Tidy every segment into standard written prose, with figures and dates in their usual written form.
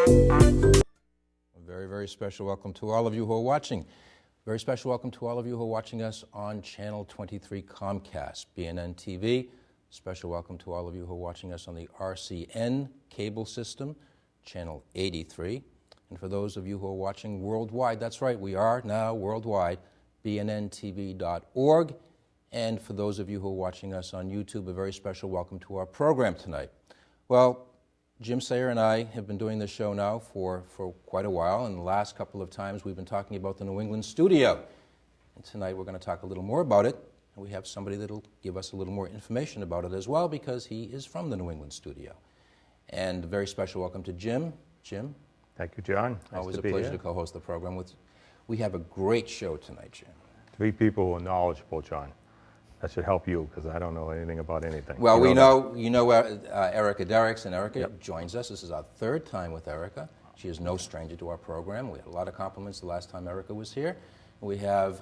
Very, very special welcome to all of you who are watching. Very special welcome to all of you who are watching us on Channel 23 Comcast, BNN TV. Special welcome to all of you who are watching us on the RCN cable system, Channel 83. And for those of you who are watching worldwide, that's right, we are now worldwide, bnntv.org. And for those of you who are watching us on YouTube, a very special welcome to our program tonight. Well, Jim Sayer and I have been doing this show now for quite a while, and the last couple of times we've been talking about the New England studio. And tonight we're going to talk a little more about it, and we have somebody that'll give us a little more information about it as well, because he is from the New England studio. And a very special welcome to Jim. Jim? Thank you, John. Always a pleasure to co-host the program with. We have a great show tonight, Jim. 3 people who are knowledgeable, John. That should help you, because I don't know anything about anything. Well, you know Erica Derrickson. Erica joins us. This is our 3rd time with Erica. She is no stranger to our program. We had a lot of compliments the last time Erica was here. We have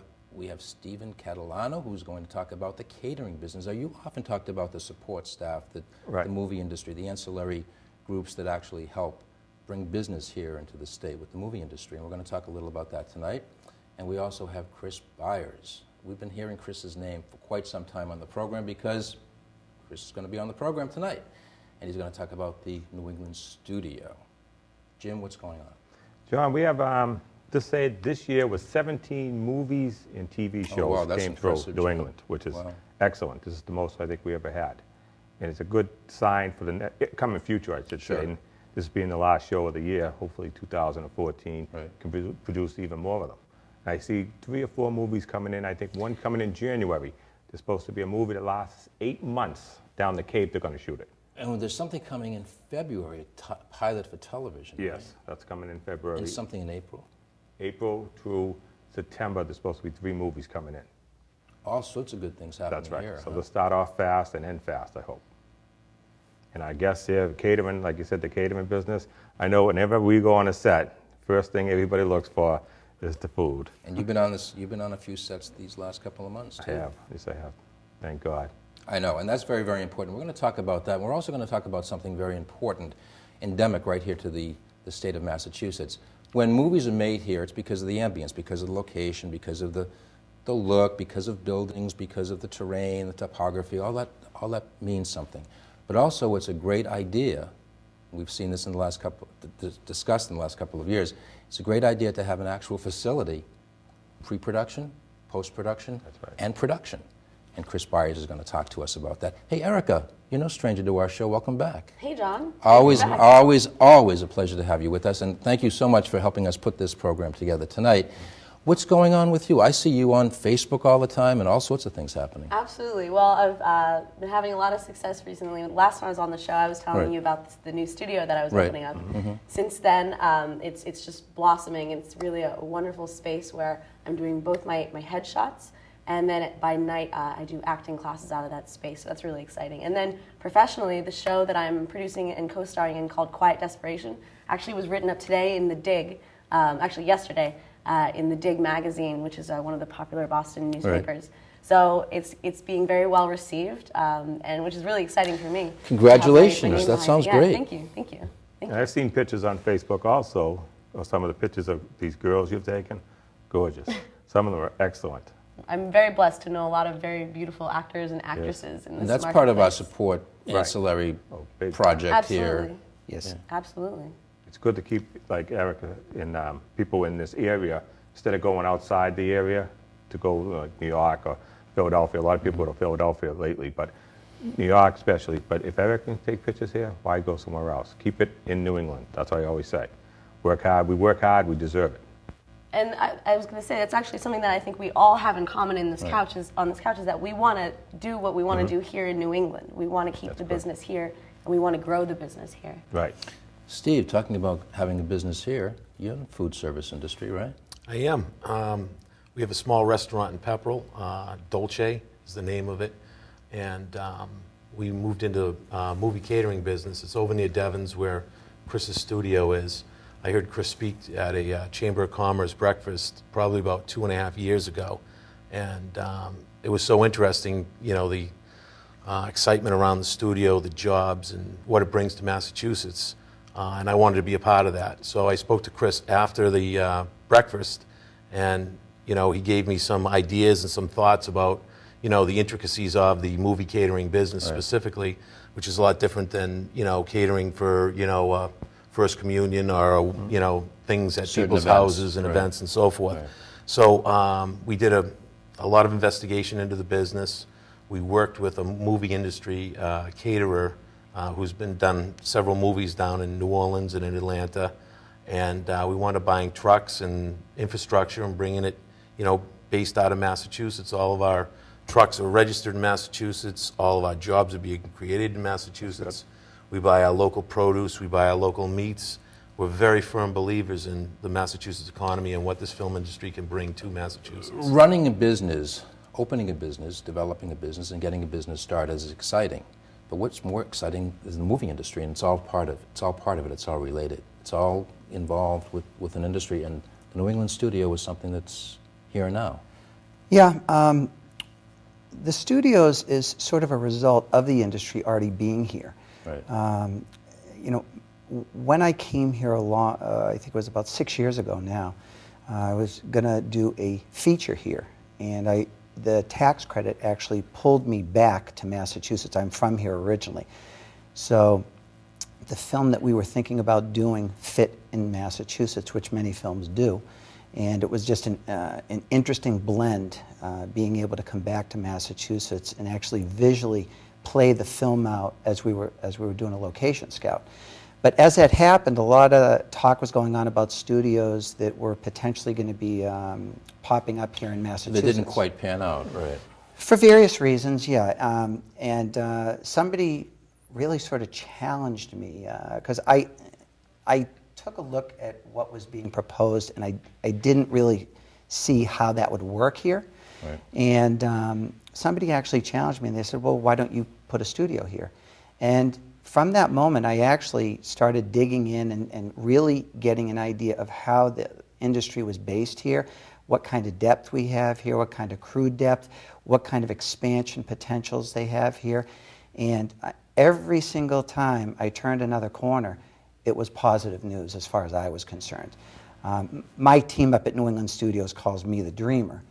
Stephen Catalano, who's going to talk about the catering business. You often talked about the support staff, the movie industry, the ancillary groups that actually help bring business here into the state with the movie industry. And we're going to talk a little about that tonight. And we also have Chris Byers. We've been hearing Chris's name for quite some time on the program because Chris is going to be on the program tonight. And he's going to talk about the New England studio. Jim, what's going on? John, we have, this year was 17 movies and TV shows came through New England, which is excellent. This is the most I think we ever had. And it's a good sign for the coming future, I should say. And this being the last show of the year, hopefully 2014 can produce even more of them. I see 3 or 4 movies coming in. I think one coming in January. There's supposed to be a movie that lasts 8 months down the Cape. They're going to shoot it. And there's something coming in February, a pilot for television. Yes, right? That's coming in February. And something in April. April through September, there's supposed to be 3 movies coming in. All sorts of good things happening here. That's right. So they'll start off fast and end fast, I hope. And I guess here, catering, like you said, the catering business, I know whenever we go on a set, first thing everybody looks for is the food. And you've been on a few sets these last couple of months, too. I have. Yes, I have. Thank God. I know, and that's very, very important. We're going to talk about that. We're also going to talk about something very important, endemic right here to the state of Massachusetts. When movies are made here, it's because of the ambience, because of the location, because of the look, because of buildings, because of the terrain, the topography, all that means something. But also, it's a great idea. We've seen this in the last discussed in the last couple of years. It's a great idea to have an actual facility, pre-production, post-production, and production. And Chris Byers is going to talk to us about that. Hey, Erica, you're no stranger to our show. Welcome back. Hey, John. Always a pleasure to have you with us. And thank you so much for helping us put this program together tonight. What's going on with you? I see you on Facebook all the time and all sorts of things happening. Absolutely. Well, I've been having a lot of success recently. Last time I was on the show, I was telling you about the new studio that I was opening up. Mm-hmm. Since then, it's just blossoming. It's really a wonderful space where I'm doing both my headshots, and then by night I do acting classes out of that space. So that's really exciting. And then professionally, the show that I'm producing and co-starring in called Quiet Desperation actually was written up today in the Dig, actually yesterday, in the Dig magazine, which is one of the popular Boston newspapers. Right. So it's being very well received, and which is really exciting for me. Congratulations! That sounds great. Thank you, thank you. I've seen pictures on Facebook also, of some of the pictures of these girls you've taken. Gorgeous. Some of them are excellent. I'm very blessed to know a lot of very beautiful actors and actresses in this and that's part of our support ancillary project here. Yes, absolutely. It's good to keep, like Erica, and people in this area, instead of going outside the area to go like New York or Philadelphia. A lot of people go to Philadelphia lately, but New York especially. But if Erica can take pictures here, why go somewhere else? Keep it in New England. That's what I always say. Work hard. We work hard. We deserve it. And I was going to say, that's actually something that I think we all have in common in this couch is that we want to do what we want to do here in New England. We want to keep the business here, and we want to grow the business here. Right. Steve, talking about having a business here, you're in the food service industry, right? I am. We have a small restaurant in Pepperell. Dolce is the name of it. And we moved into movie catering business. It's over near Devon's where Chris's studio is. I heard Chris speak at a Chamber of Commerce breakfast probably about 2.5 years ago. And it was so interesting, you know, the excitement around the studio, the jobs, and what it brings to Massachusetts. and I wanted to be a part of that. So I spoke to Chris after the breakfast, and he gave me some ideas and some thoughts about the intricacies of the movie catering business specifically, which is a lot different than catering for First Communion or things at certain people's events. houses and events and so forth. So we did a lot of investigation into the business. We worked with a movie industry caterer who's done several movies down in New Orleans and in Atlanta, and we wound up buying trucks and infrastructure and bringing it, based out of Massachusetts. All of our trucks are registered in Massachusetts. All of our jobs are being created in Massachusetts. We buy our local produce. We buy our local meats. We're very firm believers in the Massachusetts economy and what this film industry can bring to Massachusetts. Running a business, opening a business, developing a business, and getting a business started is exciting. But what's more exciting is the movie industry, and it's all part of it. It's all related. It's all involved with an industry, and the New England studio is something that's here now. Yeah, the studios is sort of a result of the industry already being here. Right. When I came here I think it was about 6 years ago now, I was going to do a feature here, and the tax credit actually pulled me back to Massachusetts. I'm from here originally. So the film that we were thinking about doing fit in Massachusetts, which many films do, and it was just an interesting blend, being able to come back to Massachusetts and actually visually play the film out as we were doing a location scout. But as that happened, a lot of talk was going on about studios that were potentially going to be popping up here in Massachusetts. They didn't quite pan out, right? For various reasons, yeah. And somebody really sort of challenged me, because I took a look at what was being proposed, and I didn't really see how that would work here. Right. And somebody actually challenged me, and they said, well, why don't you put a studio here? And from that moment, I actually started digging in and really getting an idea of how the industry was based here, what kind of depth we have here, what kind of crew depth, what kind of expansion potentials they have here. And every single time I turned another corner, it was positive news as far as I was concerned. My team up at New England Studios calls me the dreamer.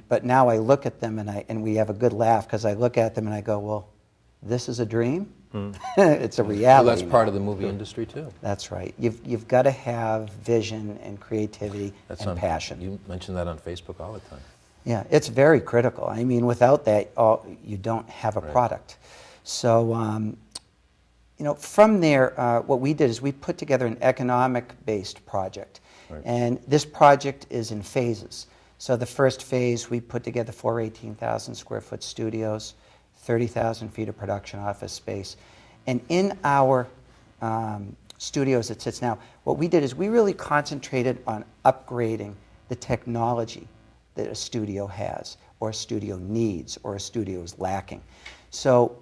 But now I look at them and we have a good laugh, because I look at them and I go, well, this is a dream? It's a reality. Well, that's part of the movie industry too. That's right. You've got to have vision and creativity and passion. You mention that on Facebook all the time. Yeah, it's very critical. I mean, without that, you don't have a product. So, from there, what we did is we put together an economic-based project. Right. And this project is in phases. So the first phase, we put together 4 18,000 square foot studios, 30,000 feet of production office space. And in our studios it sits now, what we did is we really concentrated on upgrading the technology that a studio has, or a studio needs, or a studio is lacking. So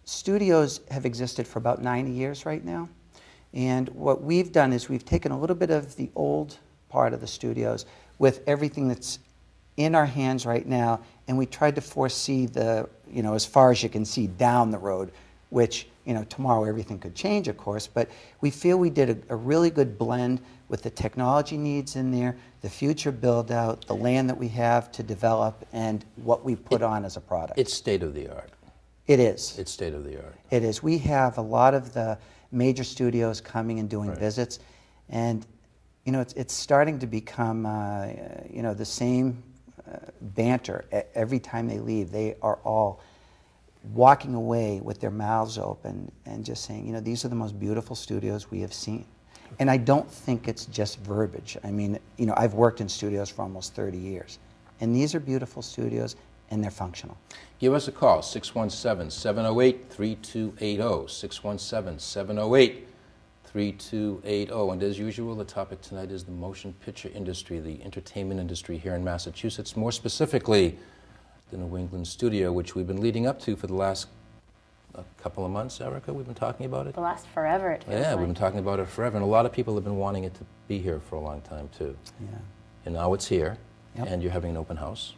studios have existed for about 90 years right now. And what we've done is we've taken a little bit of the old part of the studios with everything that's in our hands right now, and we tried to foresee as far as you can see down the road, which, tomorrow everything could change, of course, but we feel we did a really good blend with the technology needs in there, the future build out, the land that we have to develop, and what we put on as a product. It's state of the art. It is. It's state of the art. It is. We have a lot of the major studios coming and doing visits, and it's starting to become the same banter every time they leave. They are all walking away with their mouths open and just saying, these are the most beautiful studios we have seen. And I don't think it's just verbiage. I mean, I've worked in studios for almost 30 years, and these are beautiful studios, and they're functional. Give us a call, 617-708-3280, 617-708-3280. And as usual, the topic tonight is the motion picture industry, the entertainment industry here in Massachusetts, more specifically the New England studio, which we've been leading up to for the last couple of months. Erica, we've been talking about it? The last forever, it feels like. We've been talking about it forever, and a lot of people have been wanting it to be here for a long time, too. Yeah. And now it's here, Yep. and you're having an open house.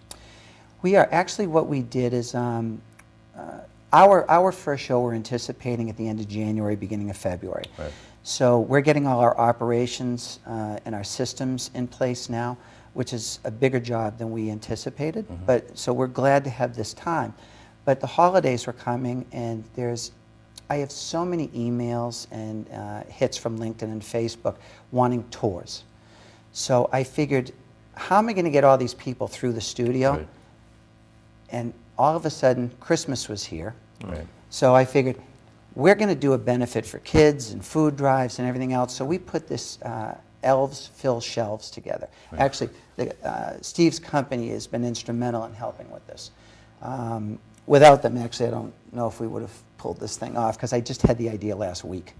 We are. Actually, what we did is Our first show we're anticipating at the end of January, beginning of February. Right. So we're getting all our operations and our systems in place now, which is a bigger job than we anticipated. But so we're glad to have this time. But the holidays are coming, and I have so many emails and hits from LinkedIn and Facebook wanting tours. So I figured, how am I going to get all these people through the studio? Right. And all of a sudden, Christmas was here. Right. So I figured, we're going to do a benefit for kids and food drives and everything else. So we put this Elves Fill Shelves together. Right. Actually, Steve's company has been instrumental in helping with this. Without them, actually, I don't know if we would have pulled this thing off, because I just had the idea last week.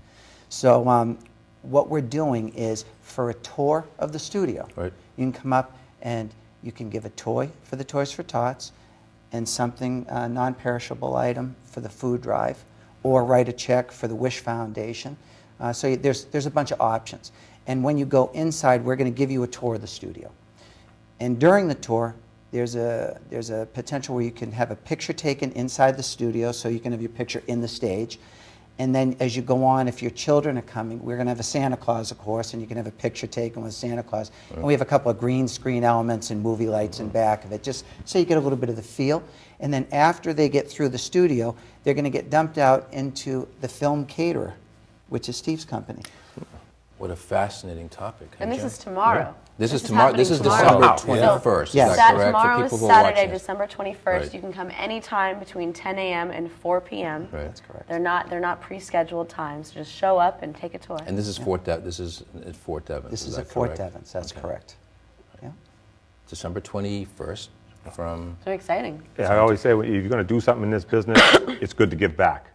So what we're doing is, for a tour of the studio, Right. you can come up and you can give a toy for the Toys for Tots and something, non-perishable item for the food drive, or write a check for the Wish Foundation. So there's a bunch of options. And when you go inside, we're going to give you a tour of the studio. And during the tour, there's a potential where you can have a picture taken inside the studio, so you can have your picture in the stage. And then as you go on, if your children are coming, we're going to have a Santa Claus, of course, and you can have a picture taken with Santa Claus. Right. And we have a couple of green screen elements and movie lights in back of it, just so you get a little bit of the feel. And then after they get through the studio, they're going to get dumped out into the film caterer, which is Steve's company. What a fascinating topic. And this is tomorrow. Yeah. This is tomorrow. This is December 21st. Yes. Is that correct? Tomorrow For is people who are Saturday, watching this? December 21st. Right. You can come anytime between 10 a.m. and 4 p.m. Right. That's correct. They're not pre-scheduled times. So just show up and take a tour. And this is this is at Fort Devens. This is that at Fort correct? Devens. That's correct. Yeah. December 21st from. So exciting. Yeah, I always say, if you're going to do something in this business, it's good to give back.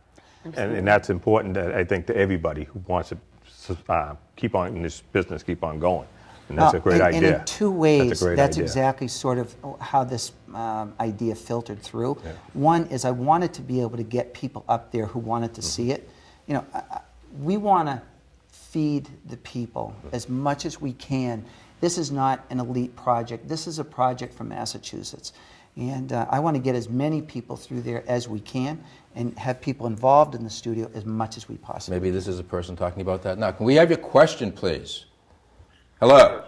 And that's important, I think, to everybody who wants to keep on in this business, keep on going. And that's a great idea. And in two ways, That's a great that's idea. exactly sort of how this idea filtered through. Yeah. One is, I wanted to be able to get people up there who wanted to see it. You know, we want to feed the people as much as we can. This is not an elite project. This is a project from Massachusetts. And I want to get as many people through there as we can, and have people involved in the studio as much as we possibly Maybe this is a person talking about that now. Can we have your question, please? Hello.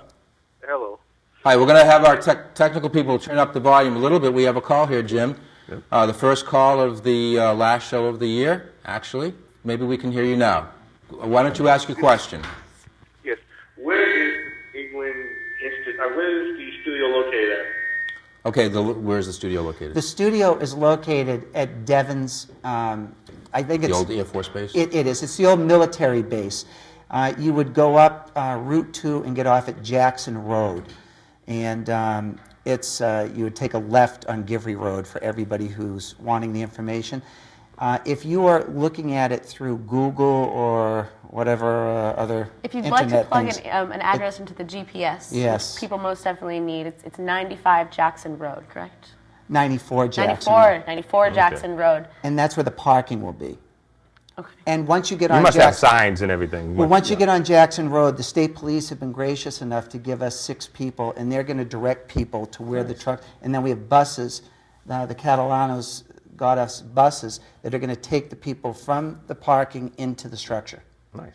Hello. Hi, we're going to have our technical people turn up the volume a little bit. We have a call here, Jim. Yep. The first call of the last show of the year, actually. Maybe we can hear you now. Why don't you ask your question? Yes. Where is the studio located at? Okay, where's the studio located? The studio is located at Devens. I think it's the old Air Force Base? It is. It's the old military base. You would go up Route 2 and get off at Jackson Road. And you would take a left on Givry Road for everybody who's wanting the information. If you are looking at it through Google or whatever other If you'd internet like to plug things, an address into the GPS, yes, which people most definitely need, it's 95 Jackson Road, correct? 94 Jackson. 94 Jackson Road. And that's where the parking will be. Okay. And once you get on You must Jackson, have signs and everything. well, once you get on Jackson Road, the state police have been gracious enough to give us 6 people, and they're going to direct people to where the truck. And then we have buses. The Catalanos got us buses that are going to take the people from the parking into the structure. Nice.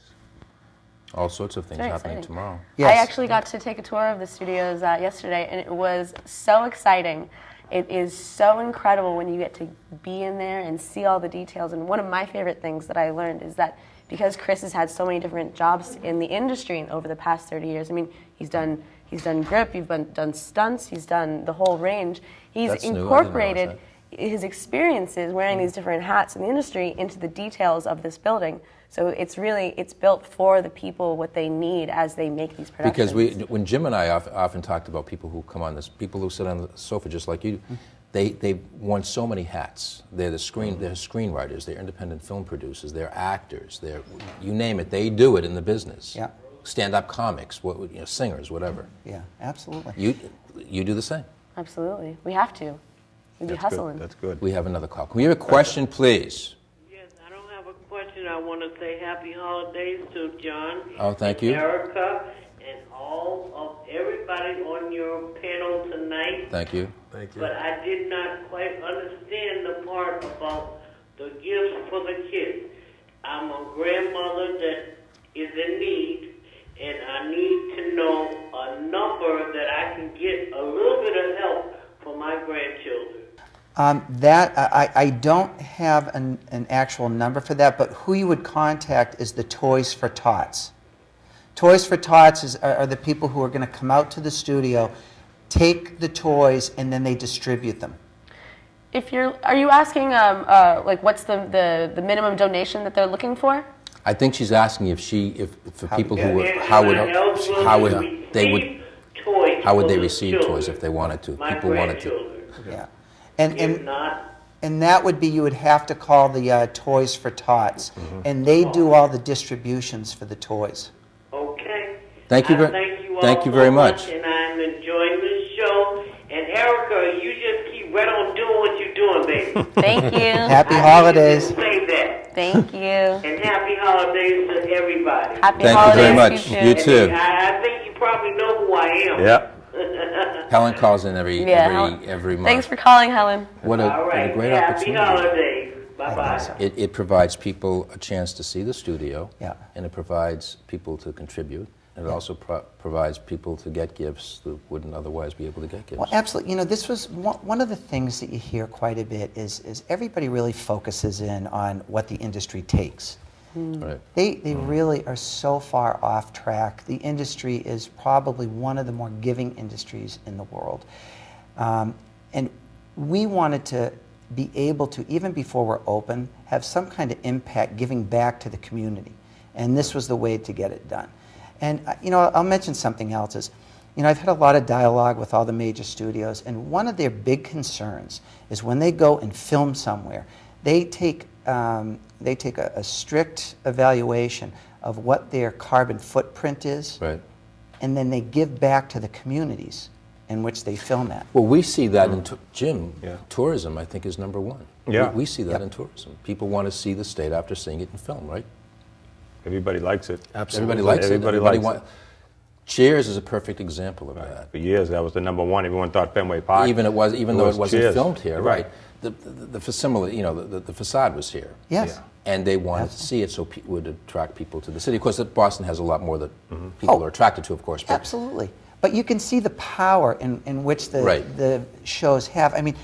All sorts of things Very happening exciting. tomorrow. Yes. I actually got to take a tour of the studios yesterday, and it was so exciting. It is so incredible when you get to be in there and see all the details. And one of my favorite things that I learned is that because Chris has had so many different jobs in the industry over the past 30 years, I mean, he's done grip, done stunts, he's done the whole range. He's That's new. I didn't incorporated realize his experiences wearing these different hats in the industry into the details of this building. So it's built for the people, what they need as they make these productions. Because when Jim and I often talked about people who come on this, people who sit on the sofa just like you, they worn so many hats. They're they're screenwriters, they're independent film producers, they're actors, they're you name it, they do it in the business. Yeah. Stand-up comics, singers, whatever. Yeah, absolutely. You do the same. Absolutely, we have to. We'd be hustling. That's good. We have another call. Can we have a question, please? Yes, I don't have a question. I want to say happy holidays to John. Oh, thank you. Erica and all of everybody on your panel tonight. Thank you. Thank you. But I did not quite understand the part about the gifts for the kids. I'm a grandmother that is in need, and I need to know a number that I can get a little bit of help for my grandchildren. I don't have an actual number for that, but who you would contact is the Toys for Tots. Toys for Tots are the people who are going to come out to the studio, take the toys, and then they distribute them. Are you asking like what's the minimum donation that they're looking for? I think she's asking if for people who would how would they receive toys if they wanted to? People wanted to. Yeah, and that would be, you would have to call the Toys for Tots, and they do all the distributions for the toys. Okay. Thank you very much. And I'm enjoying this show. And Erica, you just keep right on doing what you're doing, baby. Thank you. Happy holidays. Say that. Thank you. And happy holidays to everybody. Happy Thank holidays. you very much. You too. I think you probably know who I am. Yeah. Helen calls in every month. Thanks for calling, Helen. What a great opportunity. Happy holidays. Bye-bye. It provides people a chance to see the studio, Yeah. and it provides people to contribute, and it also provides people to get gifts that wouldn't otherwise be able to get gifts. Well, absolutely. You know, this was one of the things that you hear quite a bit is everybody really focuses in on what the industry takes. Right. They really are so far off track. The industry is probably one of the more giving industries in the world. And we wanted to be able to, even before we're open, have some kind of impact giving back to the community. And this was the way to get it done. And, you know, I'll mention something else is, you know, I've had a lot of dialogue with all the major studios, and one of their big concerns is when they go and film somewhere, they take a strict evaluation of what their carbon footprint is, Right. and then they give back to the communities in which they film at. Well, we see that in Jim. Yeah. Tourism, I think, is number one. Yeah. We see that in tourism. People want to see the state after seeing it in film, right? Everybody likes it. Absolutely. Everybody likes Everybody it. likes it. Cheers is a perfect example of that. For years, that was the number one. Everyone thought Fenway Park. Even though it wasn't Cheers. filmed here, Right. The facsimile, you know, the facade was here. Yes. Yeah. And they wanted to see it so it would attract people to the city. Of course, Boston has a lot more that people are attracted to, of course. But Absolutely. But you can see the power in which the shows have. I mean,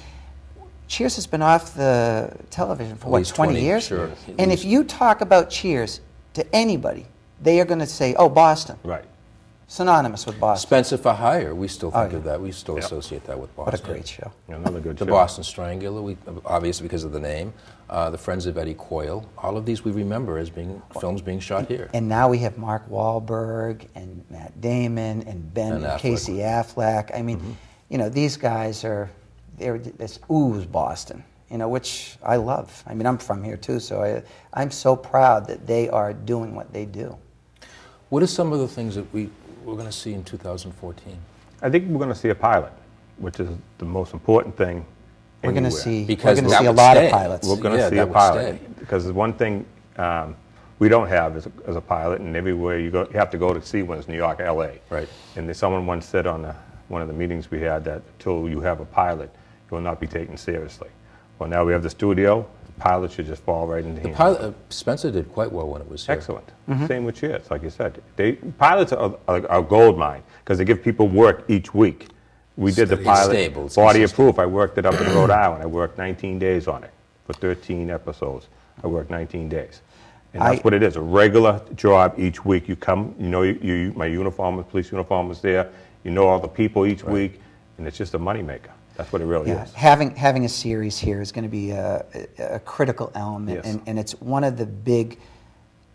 Cheers has been off the television for, At what, least 20 years? Sure. And if you talk about Cheers to anybody, they are going to say, oh, Boston. Right. Synonymous with Boston. Spencer for Hire, we still think yeah. of that. We still associate that with Boston. What a great show. Another good The show. Boston Strangler, obviously because of the name. The Friends of Eddie Coyle. All of these we remember as being films being shot here. And now we have Mark Wahlberg and Matt Damon and Ben And and Affleck. Casey Affleck. I mean, you know, these guys this ooze Boston, you know, which I love. I mean, I'm from here too, so I'm so proud that they are doing what they do. What are some of the things that we're going to see in 2014? I think we're going to see a pilot, which is the most important thing. We're going to anywhere. see, Because we're going to that see a would lot stay. of pilots. We're going to Yeah, see that a would pilot stay. because the one thing we don't have as a pilot, and everywhere you go, you have to go to see one is New York, L.A. Right. And someone once said on one of the meetings we had that until you have a pilot, you will not be taken seriously. Well, now we have the studio. The pilot should just fall right into hands. Pilot, Spencer did quite well when it was here. Excellent. Same with Cheers, like you said. Pilots are a gold mine because they give people work each week. We did the It's pilot, stable, it's Body of consistent. Proof. I worked it up in Rhode Island. I worked 19 days on it for 13 episodes. I worked 19 days. And that's what it is, a regular job each week. You come, you know, my uniform, police uniform is there. You know all the people each week, and it's just a moneymaker. That's what it really is. Having a series here is going to be a critical element, Yes. and it's one of the big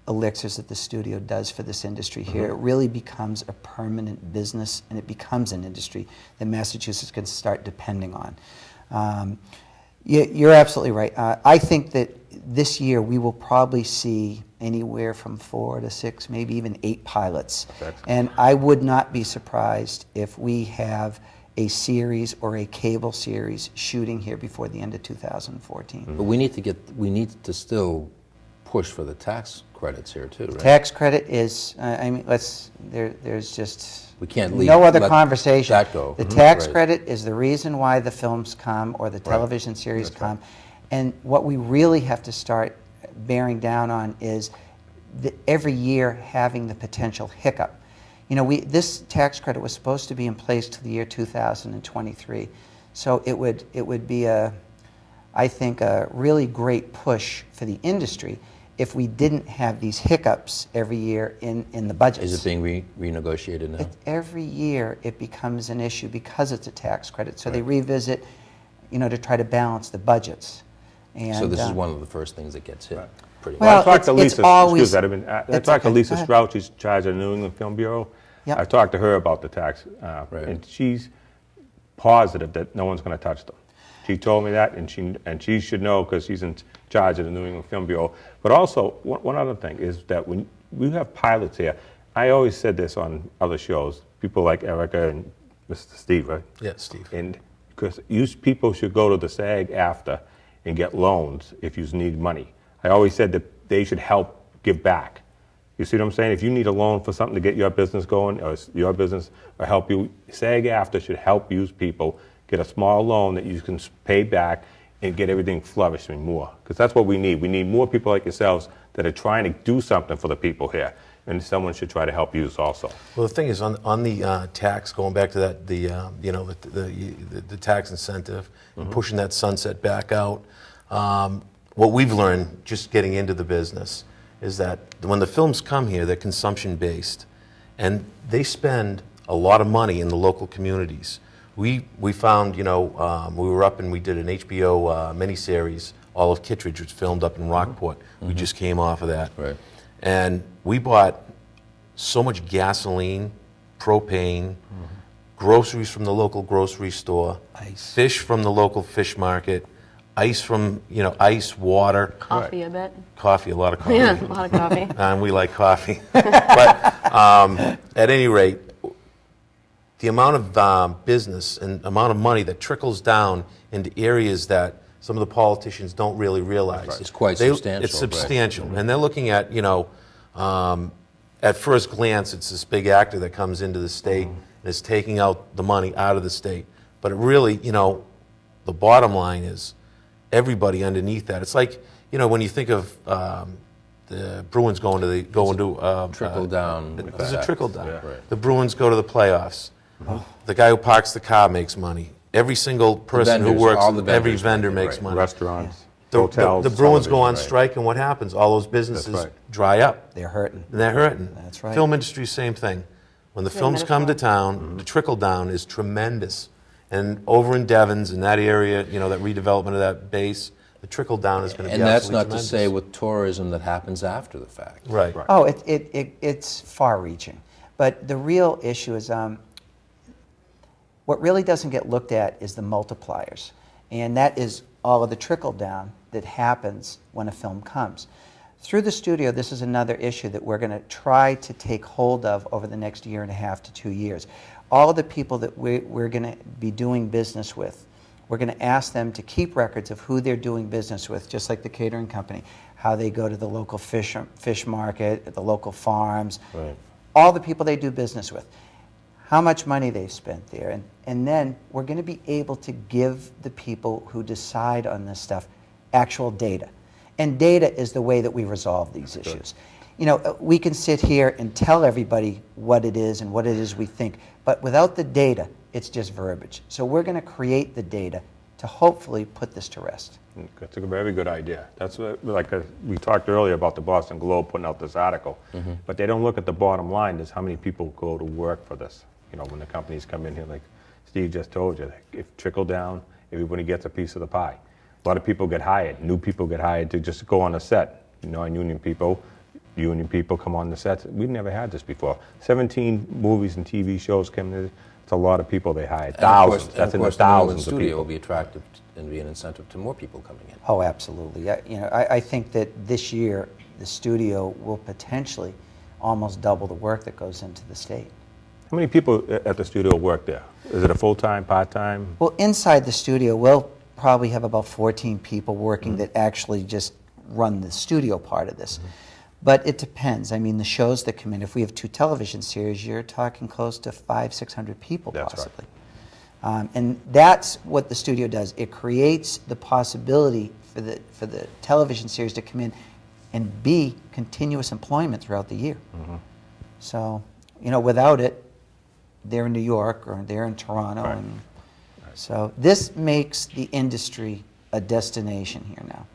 elixirs that the studio does for this industry here. It really becomes a permanent business, and it becomes an industry that Massachusetts can start depending on. You're absolutely right. I think that this year we will probably see anywhere from 4 to 6, maybe even 8 pilots. Excellent. And I would not be surprised if we have a series or a cable series shooting here before the end of 2014. But we need to still push for the tax credits here too, right? Tax credit is, I mean, there's just We can't no other let conversation. that go. The tax Right. credit is the reason why the films come or the television series come. And what we really have to start bearing down on is every year having the potential hiccup. You know, this tax credit was supposed to be in place to the year 2023. So it would be I think a really great push for the industry if we didn't have these hiccups every year in the budgets. Is it being renegotiated now? Every year it becomes an issue because it's a tax credit. So they revisit, you know, to try to balance the budgets. And, so this is one of the first things that gets hit. Pretty well, much. I talked to Lisa. always, I talked to Lisa Strout. She's in charge of the New England Film Bureau. Yep. I talked to her about the tax, and she's positive that no one's going to touch them. She told me that, and she should know because she's in charge of the New England Film Bureau. But also, one other thing is that when we have pilots here, I always said this on other shows. People like Erica and Mr. Steve, right? Yeah, Steve. And because people should go to the SAG after and get loans if you need money. I always said that they should help give back. You see what I'm saying? If you need a loan for something to get your business going, or your business, or help you, SAG after should help use people get a small loan that you can pay back and get everything flourishing more. Because that's what we need. We need more people like yourselves that are trying to do something for the people here. And someone should try to help you also. Well, the thing is, on the tax, going back to that, the tax incentive, and pushing that sunset back out, what we've learned just getting into the business is that when the films come here, they're consumption-based, and they spend a lot of money in the local communities. We found, we were up and we did an HBO miniseries, All of Kittredge, which filmed up in Rockport. We just came off of that. Right. And we bought so much gasoline, propane, groceries from the local grocery store, fish from the local fish market, ice from, ice, water. Coffee, I bet. Coffee, a lot of coffee. Yeah, a lot of coffee. And we like coffee. But at any rate, the amount of business and amount of money that trickles down into areas that some of the politicians don't really realize. Right. It's quite substantial. It's substantial. Right. And they're looking at, at first glance, it's this big actor that comes into the state and is taking out the money out of the state. But it really, the bottom line is everybody underneath that. It's like, when you think of the Bruins going to trickle down. There's a trickle down. Yeah. Right. The Bruins go to the playoffs. The guy who parks the car makes money. Every single person who works, every vendor makes money. Restaurants, hotels. The Bruins go on strike, and what happens? All those businesses dry up. They're hurting. And they're hurting. That's right. Film industry, same thing. When the films come to town, the trickle down is tremendous. And over in Devens, in that area, that redevelopment of that base, the trickle down is going to be absolutely absolutely tremendous. And that's not to say with tourism that happens after the fact. Right. Oh, it's far-reaching. But the real issue is what really doesn't get looked at is the multipliers. And that is all of the trickle-down that happens when a film comes. Through the studio, this is another issue that we're going to try to take hold of over the next 1.5 to 2 years. All of the people that we're going to be doing business with, we're going to ask them to keep records of who they're doing business with, just like the catering company, how they go to the local fish market, the local farms, all the people they do business with, how much money they've spent there. And then we're going to be able to give the people who decide on this stuff actual data. And data is the way that we resolve these issues. We can sit here and tell everybody what it is and what it is we think, but without the data, it's just verbiage. So we're going to create the data to hopefully put this to rest. That's a very good idea. That's we talked earlier about the Boston Globe putting out this article, but they don't look at the bottom line. Is how many people go to work for this. When the companies come in here, like Steve just told you, if trickle down, everybody gets a piece of the pie. A lot of people get hired. New people get hired to just go on a set. Union people come on the sets. We've never had this before. 17 movies and TV shows came in. It's a lot of people they hired. Thousands. That's in the thousands of people. Studio will be attractive and be an incentive to more people coming in. Oh, absolutely. I think that this year the studio will potentially almost double the work that goes into the state. How many people at the studio work there? Is it a full-time, part-time? Well, inside the studio, we'll probably have about 14 people working that actually just run the studio part of this. But it depends. I mean, the shows that come in, if we have 2 television series, you're talking close to 500-600 people possibly. Right. And that's what the studio does. It creates the possibility for the television series to come in and be continuous employment throughout the year. So, without it, they're in New York or they're in Toronto. Right. And so this makes the industry a destination here now.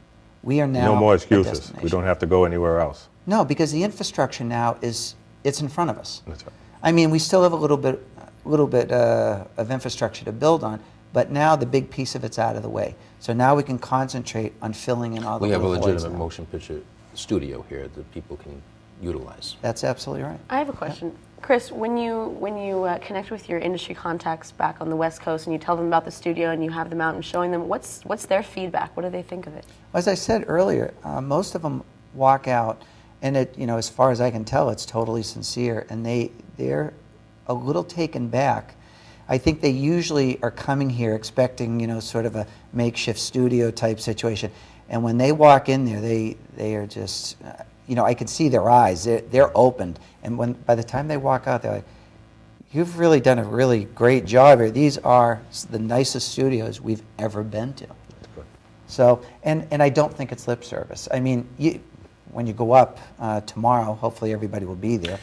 We are now No more a excuses. destination. We don't have to go anywhere else. No, because the infrastructure now it's in front of us. That's right. I mean, we still have a little bit of infrastructure to build on, but now the big piece of it's out of the way. So now we can concentrate on filling in all the We have a little voids legitimate now. motion picture studio here that people can utilize. That's absolutely right. I have a question. Chris, when you connect with your industry contacts back on the West Coast and you tell them about the studio and you have them out and showing them, what's their feedback? What do they think of it? As I said earlier, most of them walk out, and as far as I can tell, it's totally sincere, and they're a little taken back. I think they usually are coming here expecting, sort of a makeshift studio type situation, and when they walk in there, they are just, I can see their eyes. They're opened, and by the time they walk out, they're like, "You've really done a really great job here. These are the nicest studios we've ever been to." So, and I don't think it's lip service. I mean, when you go up tomorrow, hopefully everybody will be there.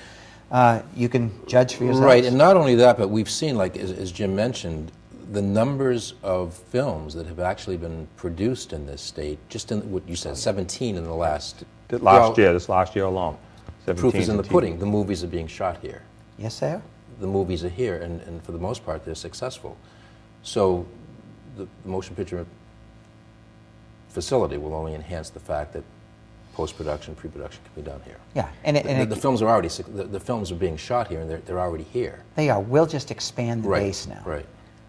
You can judge for yourselves. Right, and not only that, but we've seen, like as Jim mentioned, the numbers of films that have actually been produced in this state. Just in what you said, 17 in the last. This last year alone. The proof is in the pudding. The movies are being shot here. Yes, they are. The movies are here, and for the most part, they're successful. So the motion picture facility will only enhance the fact that post-production, pre-production can be done here. Yeah, and the films are already the films are being shot here, and they're already here. they are. We'll just expand the Right, base now. right.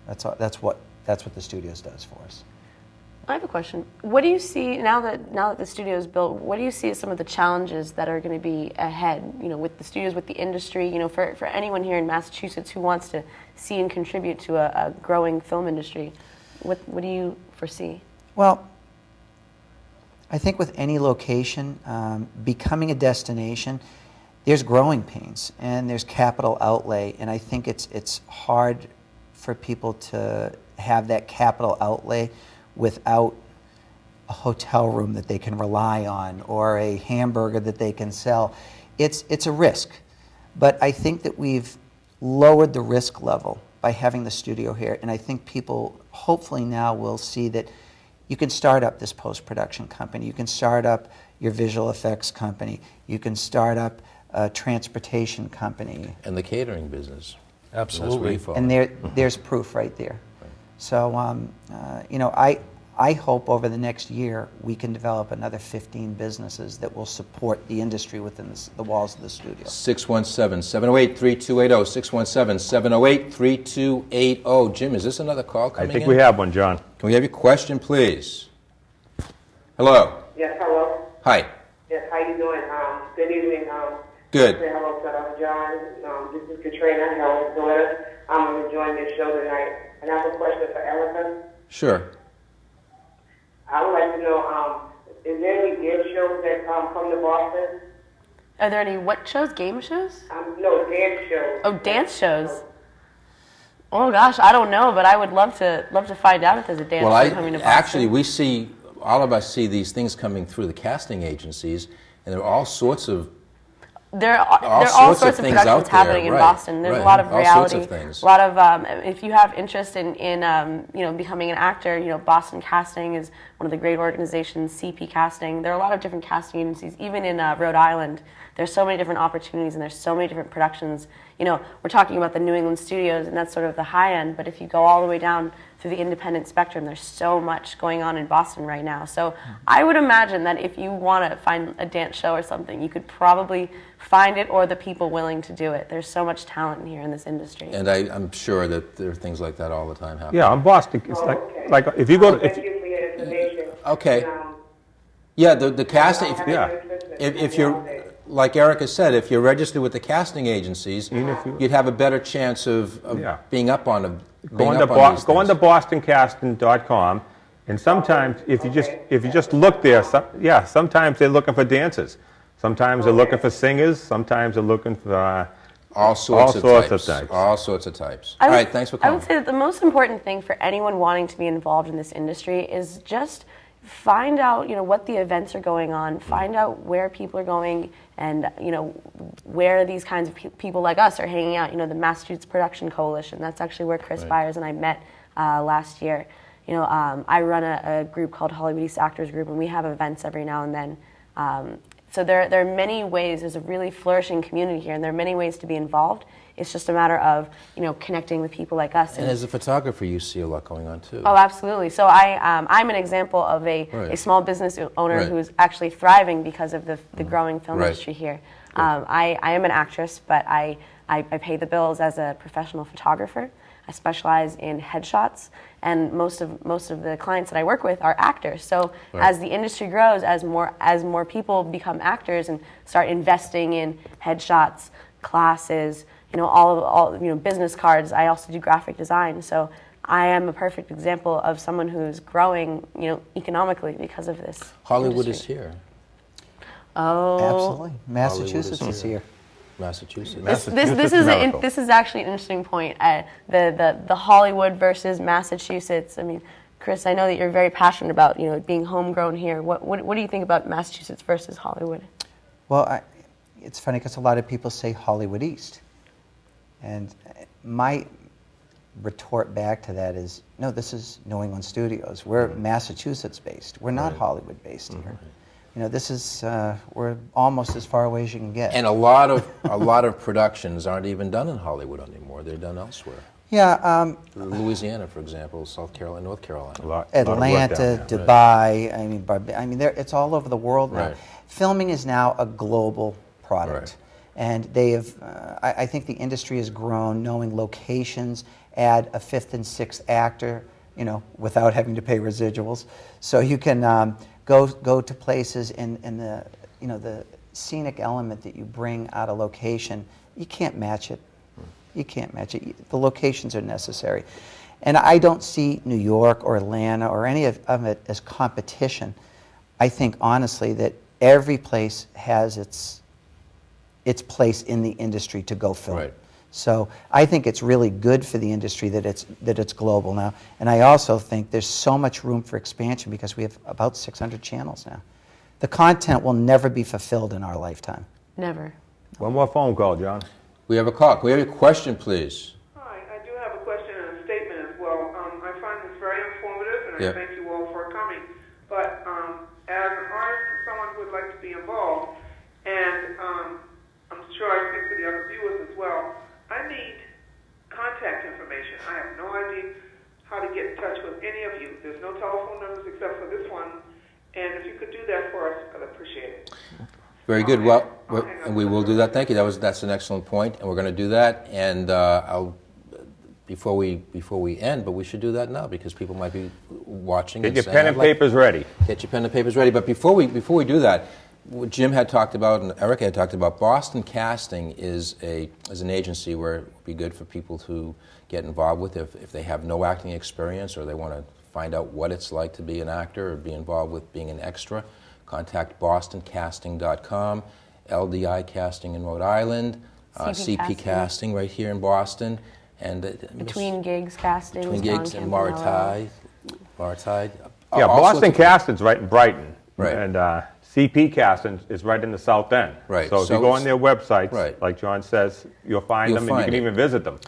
That's what the studios does for us. I have a question. What do you see now that the studio is built? What do you see as some of the challenges that are going to be ahead? With the studios, with the industry. For anyone here in Massachusetts who wants to see and contribute to a growing film industry, what do you foresee? Well, I think with any location becoming a destination, there's growing pains and there's capital outlay, and I think it's hard for people to have that capital outlay without a hotel room that they can rely on or a hamburger that they can sell. It's a risk, but I think that we've lowered the risk level by having the studio here, and I think people hopefully now will see that you can start up this post-production company, you can start up your visual effects company, you can start up a transportation company. And the catering business. Absolutely. That's where you And there's proof right there. So, I hope over the next year we can develop another 15 businesses that will support the industry within the walls of the studio. 617-708-3280, 617-708-3280. Jim, is this another call coming in? I think we have one, John. Can we have your question, please? Hello. Yes, hello. Hi. Yes, how you doing? Good evening. Good. Say hello to John. This is Katrina, Helen's daughter. I'm enjoying this show tonight. And I have a question for Erica. Sure. I would like to know, is there any game shows that come to Boston? Are there any what shows? Game shows? No, dance shows. Oh, dance shows. Oh gosh, I don't know, but I would love to find out if there's a dance show coming to Boston. Actually, all of us see these things coming through the casting agencies, and there are all sorts of There are all sorts of things productions out there, happening in right, Boston. There's right. a lot of All reality, sorts of things. a lot of if you have interest in becoming an actor, Boston Casting is one of the great organizations. CP Casting. There are a lot of different casting agencies, even in Rhode Island. There's so many different opportunities, and there's so many different productions. We're talking about the New England studios, and that's sort of the high end. But if you go all the way down through the independent spectrum, there's so much going on in Boston right now. So I would imagine that if you want to find a dance show or something, you could probably find it or the people willing to do it. There's so much talent here in this industry. And I'm sure that there are things like that all the time happening. Yeah, in Boston, it's like if you go to... Thank you for your information. Okay. And, Yeah, the casting, Yeah. if you're, like Erica said, if you're registered with the casting agencies, you'd have a better chance of being up on them. Go on to bostoncasting.com, and sometimes if you just look there, sometimes they're looking for dancers, sometimes they're looking for singers, sometimes they're looking for all sorts of types. All sorts of types. All right, thanks for calling. I would say that the most important thing for anyone wanting to be involved in this industry is just find out, what the events are going on, find out where people are going, and, where these kinds of people like us are hanging out. The Massachusetts Production Coalition, that's actually where Chris Byers and I met last year. I run a group called Hollywood East Actors Group, and we have events every now and then. So there are many ways. There's a really flourishing community here, and there are many ways to be involved. It's just a matter of, connecting with people like us. And as a photographer, you see a lot going on too. Oh, absolutely. So I'm an example of a small business owner who's actually thriving because of the growing film industry here. I am an actress, but I pay the bills as a professional photographer. I specialize in headshots, and most of the clients that I work with are actors. So as the industry grows, as more people become actors and start investing in headshots, classes, all business cards. I also do graphic design. So I am a perfect example of someone who's growing, economically because of this. Hollywood industry. is here. Oh, absolutely. Massachusetts is here. Massachusetts. This is actually an interesting point. The Hollywood versus Massachusetts. I mean, Chris, I know that you're very passionate about being homegrown here. What do you think about Massachusetts versus Hollywood? Well, it's funny because a lot of people say Hollywood East, and my retort back to that is, no, this is New England Studios. We're Massachusetts based. We're not Hollywood based here. This is we're almost as far away as you can get. And a lot of productions aren't even done in Hollywood anymore. They're done elsewhere. Yeah. Louisiana, for example, South Carolina, North Carolina. Atlanta, Dubai. It's all over the world now. Right. Filming is now a global product. And they have, I think the industry has grown, knowing locations, add a fifth and sixth actor, without having to pay residuals. So you can go to places and the scenic element that you bring out of location, you can't match it. You can't match it. The locations are necessary. And I don't see New York or Atlanta or any of it as competition. I think honestly that every place has its place in the industry to go film. Right. So I think it's really good for the industry that it's global now. And I also think there's so much room for expansion because we have about 600 channels now. The content will never be fulfilled in our lifetime. Never. One more phone call, John. We have a call. Can we have a question, please? Hi, I do have a question and a statement as well. I find this very informative, and I thank you all for coming. But as an artist and someone who would like to be involved, and I'm sure I speak for the other viewers as well, I need contact information. I have no idea how to get in touch with any of you. There's no telephone numbers except for this one. And if you could do that for us, I'd appreciate it. Very good. Well, we will do that. Thank you. That's an excellent point, and we're going to do that. And before we end, but we should do that now because people might be watching. Get your pen and papers ready. Get your pen and papers ready. But before we do that, what Jim had talked about and Erica had talked about, Boston Casting is an agency where it would be good for people to get involved with if they have no acting experience or they want to find out what it's like to be an actor or be involved with being an extra. Contact bostoncasting.com, LDI Casting in Rhode Island, CP Casting right here in Boston, and Between Gigs Casting, Between Gigs and Maritide. Yeah, Boston Casting's right in Brighton, right, and CP Casting is right in the South End. Right. So if you go on their websites, like John says, you'll find them, and you can even visit them.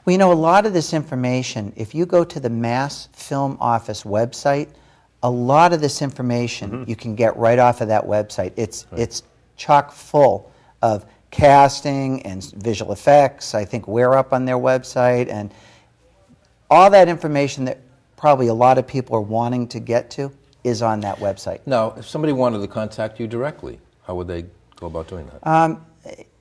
Well, a lot of this information, if you go to the Mass Film Office website, a lot of this information you can get right off of that website. It's chock full of casting and visual effects. I think we're up on their website, and all that information that probably a lot of people are wanting to get to is on that website. Now, if somebody wanted to contact you directly, how would they go about doing that?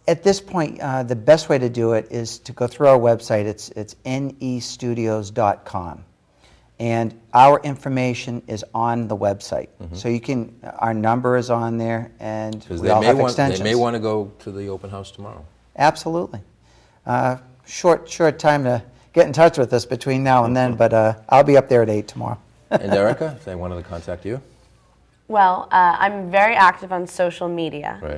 At this point, the best way to do it is to go through our website. It's nestudios.com. And our information is on the website. So our number is on there, and we all have extensions. They may want to go to the open house tomorrow. Absolutely. Short time to get in touch with us between now and then, but I'll be up there at 8 tomorrow. And Erica, if they wanted to contact you? Well, I'm very active on social media. Right.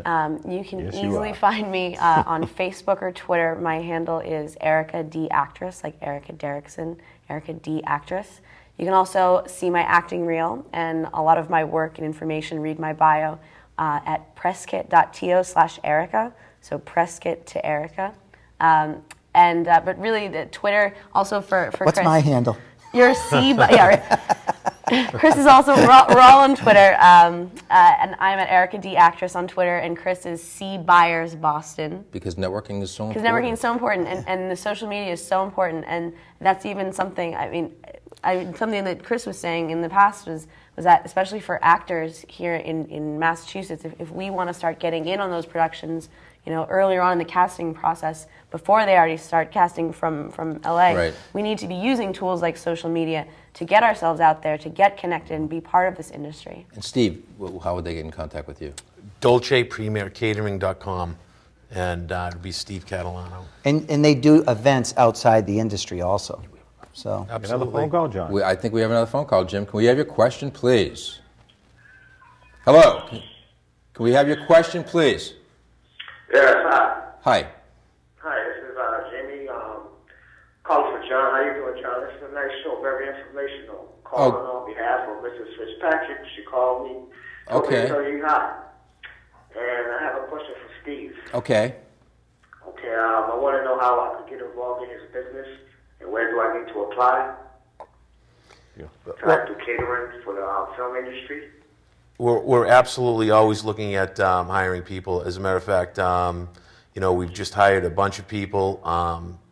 You can easily find me on Facebook or Twitter. My handle is Erica D Actress, like Erica Derrickson, Erica D Actress. You can also see my acting reel and a lot of my work and information, read my bio at presskit.to/Erica, so Presskit to Erica. But really, the Twitter also for What's Chris. my handle? You're Chris is also, we're all on Twitter, and I'm at Erica D Actress on Twitter, and Chris is C Byers Boston. Because networking is so important. Because networking is so important, and the social media is so important, and that's even something, something that Chris was saying in the past was that, especially for actors here in Massachusetts, if we want to start getting in on those productions, earlier on in the casting process, before they already start casting from LA, right. We need to be using tools like social media to get ourselves out there, to get connected and be part of this industry. And Steve, how would they get in contact with you? DolcePremierCatering.com, and it'd be Steve Catalano. And they do events outside the industry also. So Another phone call, John. I think we have another phone call, Jim. Can we have your question, please? Hello. Can we have your question, please? Yes, hi. Hi. Hi, this is Jamie. Calling for John. How you doing, John? This is a nice show, very informational. Calling on behalf of Mrs. Fitzpatrick. She called me. Told me to tell you hi. And I have a question for Steve. Okay. Okay, I want to know how I could get involved in his business, and where do I need to apply? Can I do catering for the film industry? We're absolutely always looking at hiring people. As a matter of fact, we've just hired a bunch of people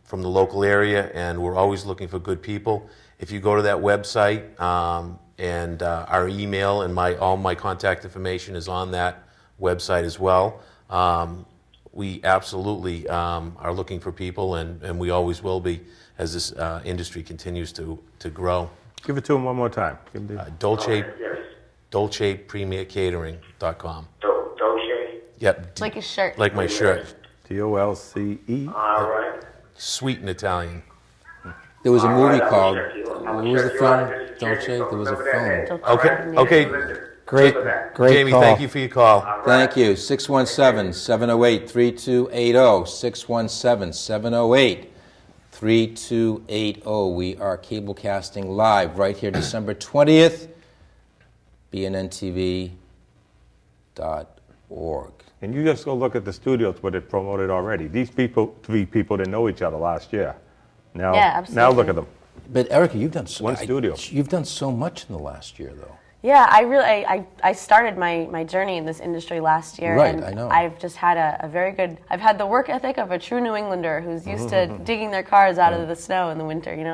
from the local area, and we're always looking for good people. If you go to that website, and our email and all my contact information is on that website as well. We absolutely are looking for people, and we always will be as this industry continues to grow. Give it to him one more time. DolcePremierCatering.com. Dolce? Yep. Like a shirt. Like my shirt. DOLCE. All right. Sweet in Italian. There was a movie called, what was the film, Dolce? There was a film. Okay. great Jamie, call. thank you for your call. Thank you. 617-708-3280. 617-708-3280. We are cablecasting live right here December 20th, bnntv.org. And you just go look at the studios where they promoted already. These people, 3 people, didn't know each other last year. Now, Yeah, absolutely. now look at them. But Erica, you've done so One studio. You've done so much in the last year, though. Yeah, I started my journey in this industry last year, Right, and I know. I've just had a very good. I've had the work ethic of a true New Englander who's used to digging their cars out of the snow in the winter. You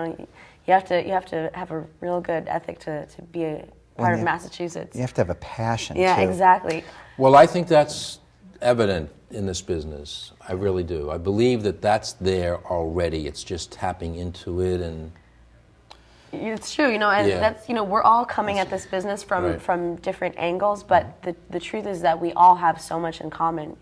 have to have a real good ethic to be a part of Massachusetts. You have to have a passion, Yeah, too. exactly. Well, I think that's evident in this business. I really do. I believe that that's there already. It's just tapping into it and... It's true, and Yeah. that's, we're all coming at this business Right. from different angles, but the truth is that we all have so much in common,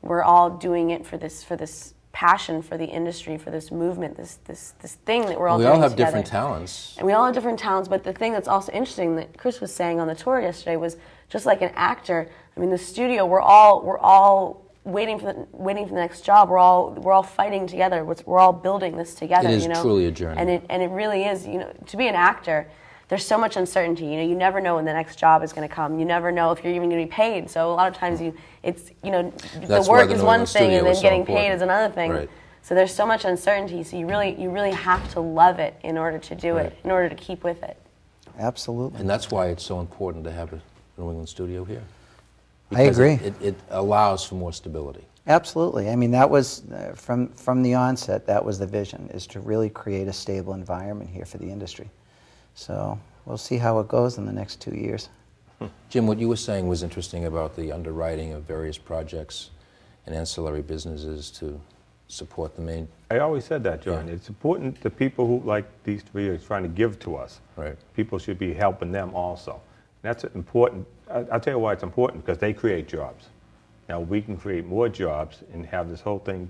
We're all doing it for this passion for the industry, for this movement, this thing that we're all doing We all have together. different talents. And we all have different talents, but the thing that's also interesting that Chris was saying on the tour yesterday was just like an actor, the studio, we're all waiting for the next job. We're all fighting together. We're all building this together. It is truly a journey. And it really is. To be an actor, there's so much uncertainty. You never know when the next job is going to come. You never know if you're even going to be paid. So a lot of times the That's why work the is New one England thing, studio and then is so getting paid important. is another thing. Right. So there's so much uncertainty. So you really have to love it in order to do Right. it, in order to keep with it. Absolutely. And that's why it's so important to have a New England studio here. I agree. It allows for more stability. Absolutely. That was, from the onset, that was the vision, is to really create a stable environment here for the industry. So we'll see how it goes in the next 2 years. Jim, what you were saying was interesting about the underwriting of various projects and ancillary businesses to support the main... I always said that, John. Yeah. It's important, the people who, like these 3 are trying to give to us, Right. people should be helping them also. That's important. I'll tell you why it's important, because they create jobs. Now, we can create more jobs and have this whole thing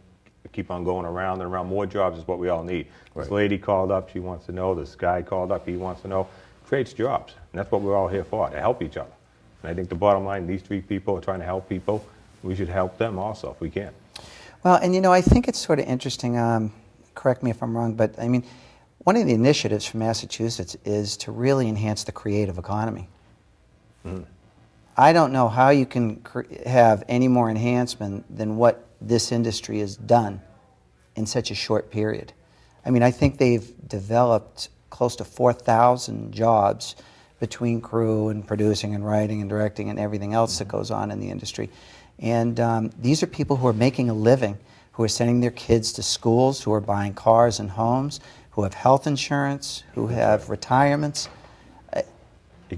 keep on going around and around. More jobs is what we all need. Right. This lady called up, she wants to know. This guy called up, he wants to know. Creates jobs, and that's what we're all here for, to help each other. And I think the bottom line, these 3 people are trying to help people. We should help them also if we can. Well, and I think it's sort of interesting, correct me if I'm wrong, but one of the initiatives from Massachusetts is to really enhance the creative economy. I don't know how you can have any more enhancement than what this industry has done in such a short period. I mean, I think they've developed close to 4,000 jobs between crew and producing and writing and directing and everything else that goes on in the industry. And these are people who are making a living, who are sending their kids to schools, who are buying cars and homes, who have health insurance, who have retirements.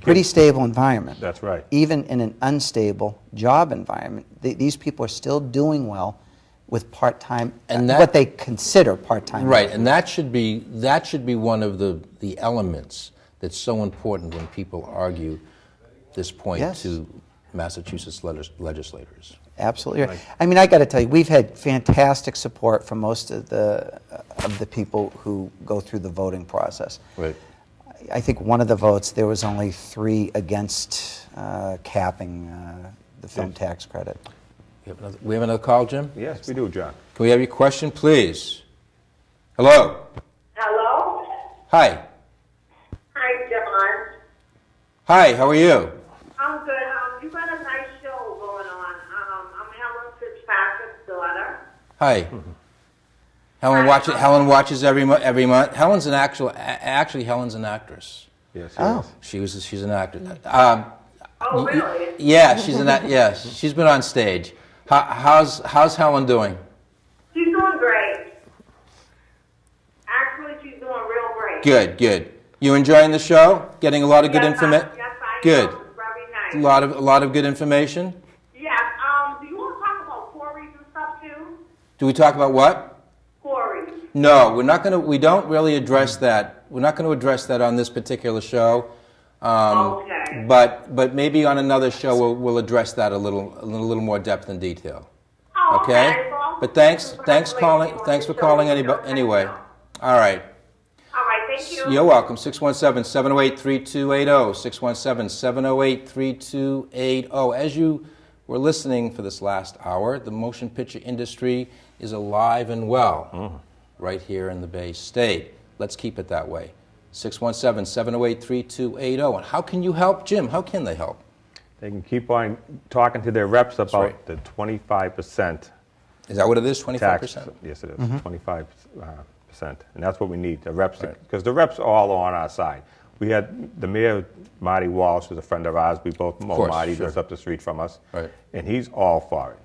Pretty stable environment. That's right. Even in an unstable job environment, these people are still doing well with part-time, what they consider part-time. Right, and that should be one of the elements that's so important when people argue this point to Massachusetts legislators. Absolutely right. I mean, I got to tell you, we've had fantastic support from most of the people who go through the voting process. Right. I think one of the votes, there was only 3 against capping the film tax credit. We have another call, Jim? Yes, we do, John. Can we have your question, please? Hello? Hello? Hi. Hi, John. Hi, how are you? I'm good. You got a nice show going on. I'm Helen Fitzpatrick's daughter. Hi. Helen watches every month. Helen's an actually Helen's an actress. Yes. She's an actress. Oh, really? Yeah, she's been on stage. How's Helen doing? She's doing great. Actually, she's doing real great. Good. You enjoying the show? Getting a lot of good information? Yes, I good. Know. It's very nice. A lot of good information? Yes. Do you want to talk about quarries and stuff too? Do we talk about what? Quarries. No, we don't really address that. We're not going to address that on this particular show. Okay. But maybe on another show we'll address that a little more depth and detail. Oh, Okay? Well, But thanks for calling anyway. All right. All right, thank you. You're welcome. 617-708-3280. 617-708-3280. As you were listening for this last hour, the motion picture industry is alive and well right here in the Bay State. Let's keep it that way. 617-708-3280. And how can you help, Jim? How can they help? They can keep on talking to their reps about the 25%. Is that what it is, 25%? Tax. Yes, it is, 25%. And that's what we need, the reps, because the reps are all on our side. We had the mayor, Marty Walsh, who's a friend of ours. We both know Marty, lives up the street from us. Right. And he's all for it.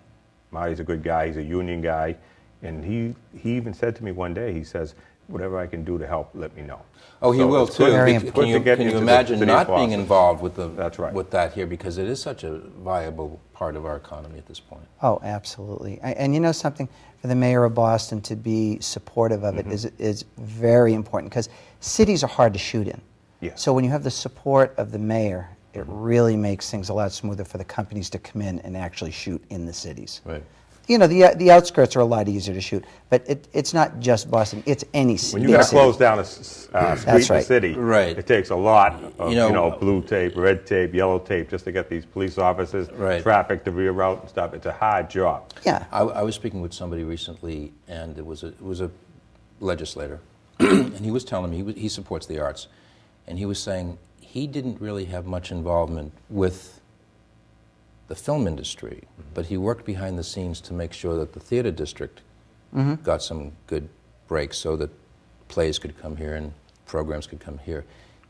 Marty's a good guy. He's a union guy. And he even said to me one day, he says, whatever I can do to help, let me know. Oh, he will too. Can you imagine not being involved with with that here, because it is such a viable part of our economy at this point. Oh, absolutely. And you know something, for the mayor of Boston to be supportive of it is very important, because cities are hard to shoot in. Yes. So when you have the support of the mayor, it really makes things a lot smoother for the companies to come in and actually shoot in the cities. Right. You know, the outskirts are a lot easier to shoot, but it's not just Boston, it's any city. When you got to close down a street in the city, right. It takes a lot of blue tape, red tape, yellow tape, just to get these police officers, traffic to reroute and stuff. It's a hard job. Yeah. I was speaking with somebody recently, and it was a legislator, and he was telling me he supports the arts, and he was saying he didn't really have much involvement with the film industry, but he worked behind the scenes to make sure that the theater district got some good breaks so that plays could come here and programs could come here.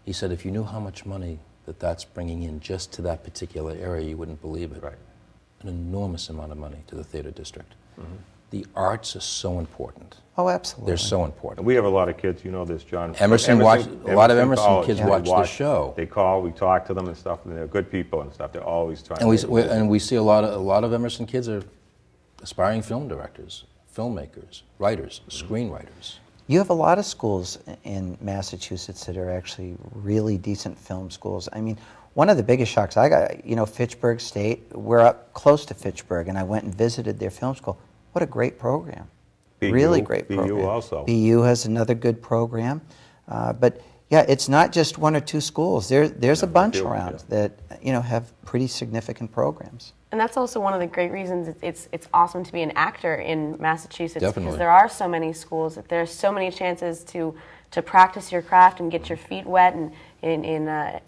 He said if you knew how much money that's bringing in just to that particular area, you wouldn't believe it. Right. An enormous amount of money to the theater district. The arts are so important. Oh, absolutely. They're so important. And we have a lot of kids, you know this, John. A lot of Emerson kids watch the show. They call, we talk to them and stuff, and they're good people and stuff. They're always trying. And we see a lot of Emerson kids are aspiring film directors, filmmakers, writers, screenwriters. You have a lot of schools in Massachusetts that are actually really decent film schools. I mean, one of the biggest shocks I got, Fitchburg State, we're up close to Fitchburg, and I went and visited their film school. What a great program. BU, really great program. BU also. BU has another good program. But, Yeah, it's not just one or two schools. There's a bunch around that have pretty significant programs. And that's also one of the great reasons it's awesome to be an actor in Massachusetts. Definitely. Because there are so many schools, that there's so many chances to practice your craft and get your feet wet, and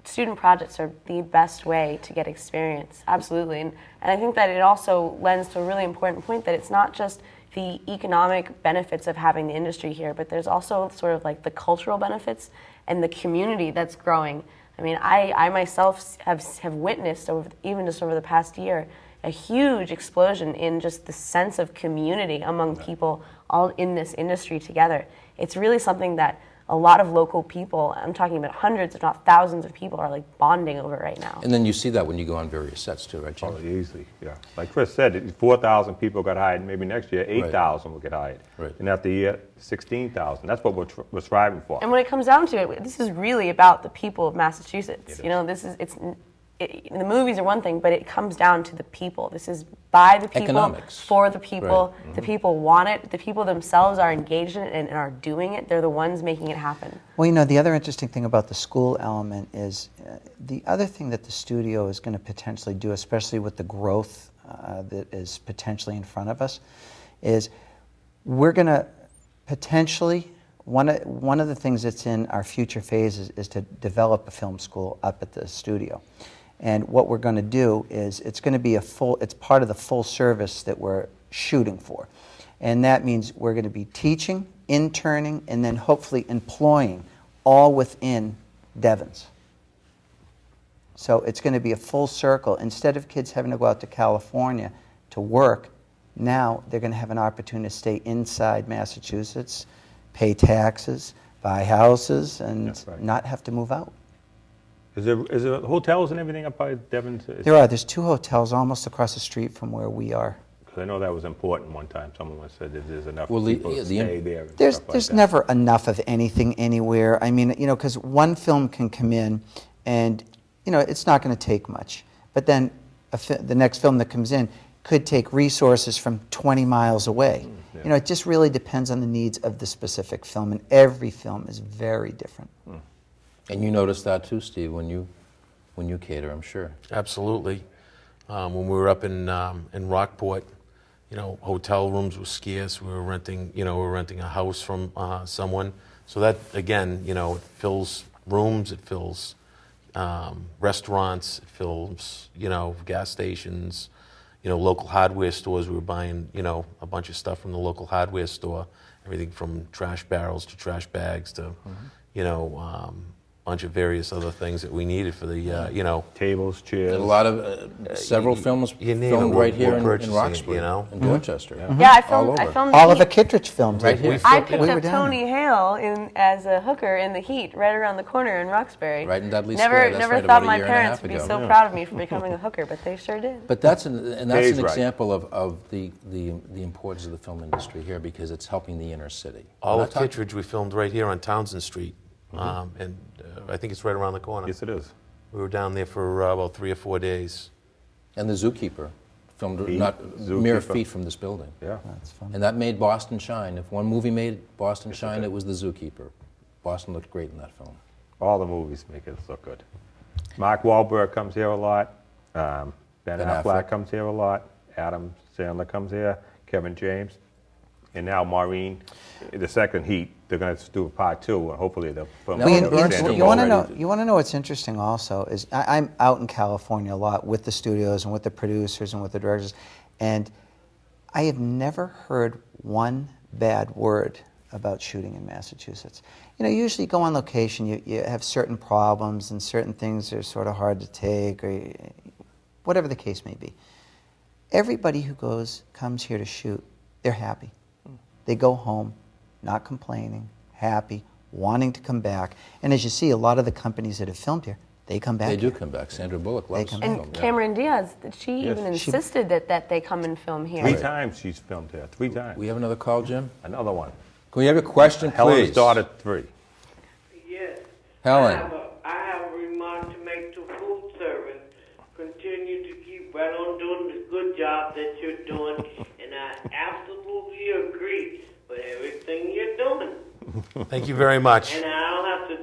student projects are the best way to get experience, absolutely. And I think that it also lends to a really important point that it's not just the economic benefits of having the industry here, but there's also sort of like the cultural benefits and the community that's growing. I mean, I myself have witnessed, even just over the past year, a huge explosion in just the sense of community among people all in this industry together. It's really something that a lot of local people, I'm talking about hundreds if not thousands of people, are like bonding over right now. And then you see that when you go on various sets too, right, Jim? Oh, easily, yeah. Like Chris said, 4,000 people got hired. Maybe next year, 8,000 will get hired. Right. And after a year, 16,000. That's what we're striving for. And when it comes down to it, this is really about the people of Massachusetts. The movies are one thing, but it comes down to the people. This is by the people, economics. For the people. Right. Mm-hmm. The people want it. The people themselves are engaged in it and are doing it. They're the ones making it happen. Well, the other interesting thing about the school element is the other thing that the studio is going to potentially do, especially with the growth that is potentially in front of us, is we're going to potentially, one of the things that's in our future phases is to develop a film school up at the studio. And what we're going to do is it's going to be it's part of the full service that we're shooting for. And that means we're going to be teaching, interning, and then hopefully employing all within Devens. So it's going to be a full circle. Instead of kids having to go out to California to work, now they're going to have an opportunity to stay inside Massachusetts, pay taxes, buy houses, and not have to move out. Is there hotels and everything up by Devens? There are. There's 2 hotels almost across the street from where we are. Because I know that was important one time. Someone said that there's enough people to stay there. There's never enough of anything anywhere. I mean, because one film can come in and, it's not going to take much. But then the next film that comes in could take resources from 20 miles away. Yeah. It just really depends on the needs of the specific film, and every film is very different. And you notice that too, Steve, when you cater, I'm sure. Absolutely. When we were up in Rockport, hotel rooms were scarce. We were renting a house from someone. So that again, it fills rooms, it fills restaurants, it fills gas stations, local hardware stores. We were buying a bunch of stuff from the local hardware store, everything from trash barrels to trash bags to bunch of various other things that we needed for the, tables, chairs. And a lot of several films filmed right here in Roxbury, in Dorchester. Yeah, I filmed Oliver Kittredge filmed right here. I picked up Tony Hale as a hooker in The Heat, right around the corner in Roxbury. Right in Dudley Square. Never thought my parents would be so proud of me for becoming a hooker, but they sure did. But that's an example of the importance of the film industry here, because it's helping the inner city. Oliver Kittredge we filmed right here on Townsend Street. And I think it's right around the corner. Yes, it is. We were down there for about 3 or 4 days. And The Zookeeper, filmed mere feet from this building. Yeah. That's fun. And that made Boston shine. If one movie made Boston shine, it was The Zookeeper. Boston looked great in that film. All the movies make it look good. Mark Wahlberg comes here a lot. Ben Affleck comes here a lot. Adam Sandler comes here. Kevin James. And now Maureen, the second Heat, they're going to do a part 2, and hopefully they'll film. You want to know what's interesting also is I'm out in California a lot with the studios and with the producers and with the directors, and I have never heard one bad word about shooting in Massachusetts. Usually you go on location, you have certain problems and certain things are sort of hard to take, or whatever the case may be. Everybody who comes here to shoot, they're happy. They go home, not complaining, happy, wanting to come back. And as you see, a lot of the companies that have filmed here, they come back. They do come back. Sandra Bullock loves to film. And Cameron Diaz, she even insisted that they come and film here. 3 times she's filmed here. 3 times. We have another call, Jim? Another one. Can we have a question, please? Helen's daughter 3. Yes. Helen. I have a remark to make to food service. Continue to keep right on doing the good job that you're doing, and I absolutely agree with everything you're doing. Thank you very much. And I don't have to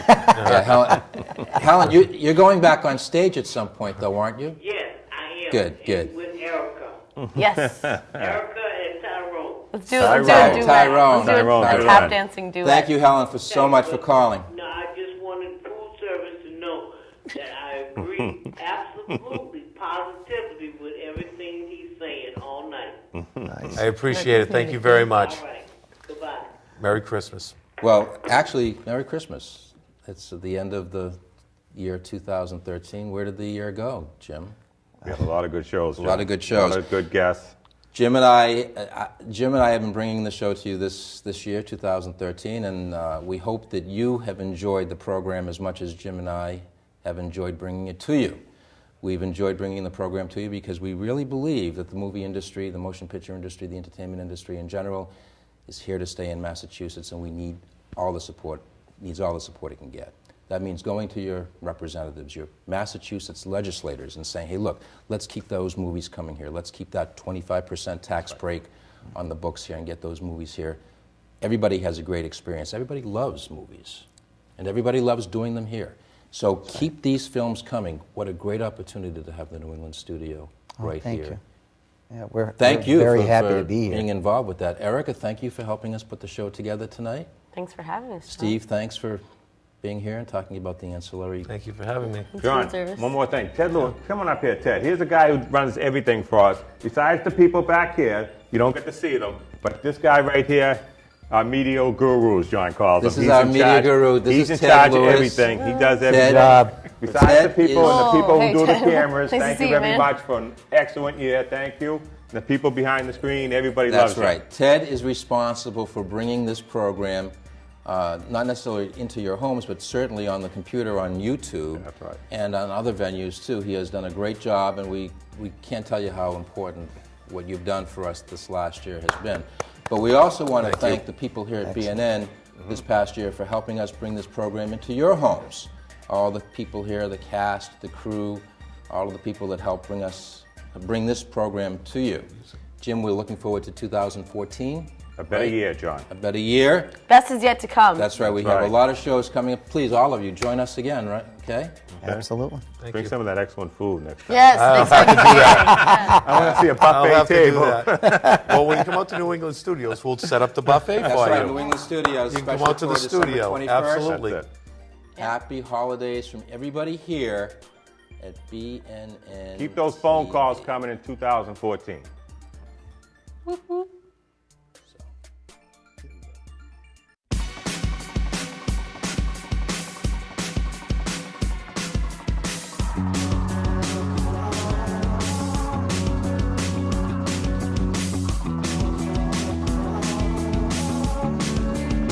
Yeah, Helen, you're going back on stage at some point, though, aren't you? Yes, I am. Good. With Erica. Yes. Erica and Tyrone. Let's do a duet. Tyrone. Let's do a tap dancing duet. Thank you, Helen, so much for calling. No, I just wanted food service to know that I agree absolutely, positively with everything he's saying all night. Nice. I appreciate it. Thank you very much. All right. Goodbye. Merry Christmas. Well, actually, Merry Christmas. It's the end of the year 2013. Where did the year go, Jim? We had a lot of good shows. A lot of good shows. A lot of good guests. Jim and I have been bringing the show to you this year, 2013, and we hope that you have enjoyed the program as much as Jim and I have enjoyed bringing it to you. We've enjoyed bringing the program to you because we really believe that the movie industry, the motion picture industry, the entertainment industry in general is here to stay in Massachusetts, and we need all the support, needs all the support it can get. That means going to your representatives, your Massachusetts legislators, and saying, hey, look, let's keep those movies coming here. Let's keep that 25% tax break on the books here and get those movies here. Everybody has a great experience. Everybody loves movies, and everybody loves doing them here. So keep these films coming. What a great opportunity to have the New England studio right thank here. You. Yeah, we're very happy for to be here. being involved with that. Erica, thank you for helping us put the show together tonight. Thanks for having us, John. Steve, thanks for being here and talking about the ancillary. Thank you for having me. John, one more thing. Ted Lewis, come on up here, Ted. Here's a guy who runs everything for us. Besides the people back here, you don't get to see them, but this guy right here, our media gurus, John calls him. This is our media guru. He's in charge of everything. He does everything. Besides the people and the people who do the cameras, thank you very much for an excellent year. Thank you. The people behind the screen, everybody loves him. That's right. Ted is responsible for bringing this program not necessarily into your homes, but certainly on the computer on YouTube. That's right. And on other venues too. He has done a great job, and we can't tell you how important what you've done for us this last year has been. But we also want to thank the people here at BNN this past year for helping us bring this program into your homes. All the people here, the cast, the crew, all of the people that helped bring this program to you. Jim, we're looking forward to 2014. A better year, John. A better year. Best is yet to come. That's right. We have a lot of shows coming up. Please, all of you, join us again, right? Okay? Absolutely. Bring some of that excellent food next time. Yes, I can do that. I want to see a buffet table. Well, when you come out to New England Studios, we'll set up the buffet That's for right, you. New England Studios. You can come out to the studio. 21st. Absolutely. That's it. Happy holidays from everybody here at BNN. Keep those phone calls coming in 2014.